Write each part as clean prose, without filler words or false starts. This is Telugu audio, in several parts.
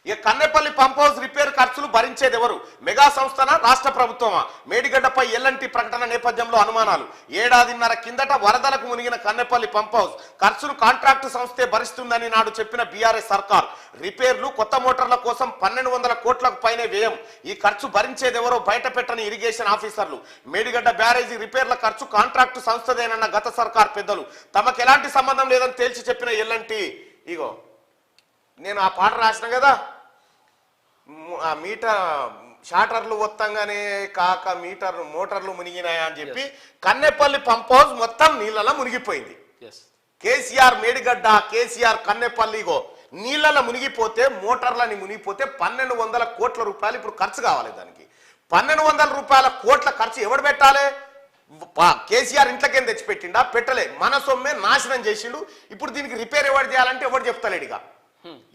ఇక కన్నెపల్లి పంప్ హౌస్ రిపేర్ ఖర్చులు భరించేది ఎవరు? మెగా సంస్థనా, రాష్ట్ర ప్రభుత్వమా? మేడిగడ్డపై ఎల్ఎన్టీ ప్రకటన నేపథ్యంలో అనుమానాలు. ఏడాదిన్నర కిందట వరదలకు మునిగిన కన్నెపల్లి పంప్ హౌస్ ఖర్చులు కాంట్రాక్టు సంస్థే భరిస్తుందని నాడు చెప్పిన బీఆర్ఎస్ సర్కార్. రిపేర్లు, కొత్త మోటార్ల కోసం 1200 కోట్లకు పైనే వ్యయం. ఈ ఖర్చు భరించేదెవరో బయట పెట్టని ఇరిగేషన్ ఆఫీసర్లు. మేడిగడ్డ బ్యారేజీ రిపేర్ల ఖర్చు కాంట్రాక్టు సంస్థదేనన్న గత సర్కార్ పెద్దలు. తమకు ఎలాంటి సంబంధం లేదని తేల్చి చెప్పిన ఎల్ఎన్టీ. ఇగో నేను ఆ పాట రాసిన కదా, ఆ మీటర్ షాటర్లు మొత్తంగానే కాక మోటార్లు మునిగినాయా అని చెప్పి కన్నెపల్లి పంప్ హౌస్ మొత్తం నీళ్ళలో మునిగిపోయింది. కేసీఆర్ మేడిగడ్డ, కేసీఆర్ కన్నెపల్లిగో నీళ్ళలో మునిగిపోతే, మోటార్లని మునిగిపోతే 1200 కోట్ల రూపాయలు ఇప్పుడు ఖర్చు కావాలి. దానికి 1200 కోట్ల ఖర్చు ఎవడు పెట్టాలి? కేసీఆర్ ఇంట్లోకేం తెచ్చిపెట్టిండా? పెట్టలే. మన సొమ్మే నాశనం చేసిండు. ఇప్పుడు దీనికి రిపేర్ ఎవరు చేయాలంటే ఎవరు చెప్తలేడుగా.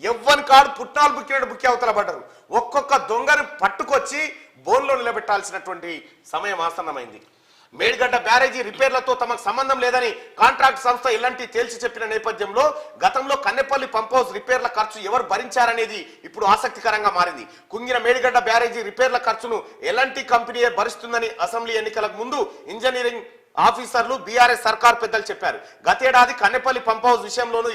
ఎవ్వని కాడు పుట్నాలు బుక్కినట్టు బుక్కి అవతల పడ్డారు. ఒక్కొక్క దొంగను పట్టుకొచ్చి బోన్లో నిలబెట్టాల్సినటువంటి సమయం ఆసన్నమైంది. మేడిగడ్డ బ్యారేజీ రిపేర్లతో తమకు సంబంధం లేదని కాంట్రాక్ట్ సంస్థ ఎల్ఎన్టీ తేల్చి చెప్పిన నేపథ్యంలో గతంలో కన్నెపల్లి పంప్ హౌస్ రిపేర్ల ఖర్చు ఎవరు భరించారనేది ఇప్పుడు ఆసక్తికరంగా మారింది. కుంగిన మేడిగడ్డ బ్యారేజీ రిపేర్ల ఖర్చును ఎల్ఎన్టీ కంపెనీయే భరిస్తుందని అసెంబ్లీ ఎన్నికలకు ముందు ఇంజనీరింగ్ ఆఫీసర్లు, బీఆర్ఎస్ సర్కార్ పెద్దలు చెప్పారు. గతేడాది కన్నెపల్లి పంప్ హౌస్ విషయంలోనూ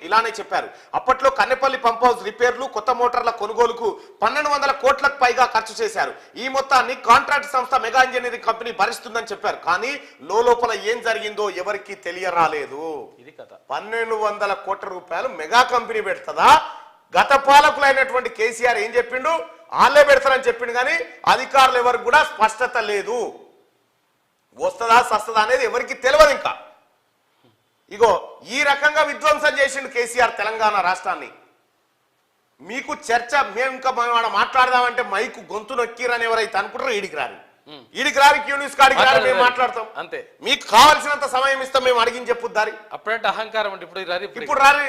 ఇలానే చెప్పారు. అప్పట్లో కన్నెపల్లి పంప్ హౌస్ రిపేర్లు, కొత్త మోటార్ల కొనుగోలుకు 1200 కోట్లకు పైగా ఖర్చు చేశారు. ఈ మొత్తాన్ని కాంట్రాక్ట్ సంస్థ మెగా ఇంజనీరింగ్ కంపెనీ భరిస్తుందని చెప్పారు. కానీ లోపల ఏం జరిగిందో ఎవరికి తెలియరాలేదు. 1200 కోట్ల రూపాయలు మెగా కంపెనీ పెడుతుందా? గత పాలకులైనటువంటి కేసీఆర్ ఏం చెప్పిండు? వాళ్ళే పెడతారని చెప్పిండు. కానీ అధికారులు ఎవరికి కూడా స్పష్టత లేదు. వస్తుందా సస్తదా అనేది ఎవరికి తెలియదు. ఇంకా ఇగో ఈ రకంగా విధ్వంసం చేసిండు కేసీఆర్ తెలంగాణ రాష్ట్రాన్ని. మీకు చర్చ మేము ఇంకా మాట్లాడదామంటే మైకు గొంతు నొక్కిరని ఎవరైతే అనుకుంటారో ఈడికి రారు క్యూ న్యూస్ కాడికి రారు. మేము మాట్లాడతాం అంతే. మీకు కావాల్సినంత సమయం ఇస్తాం. మేము అడిగిన చెప్పు దారి. అప్పుడంటే అహంకారం అంటే ఇప్పుడు రారు.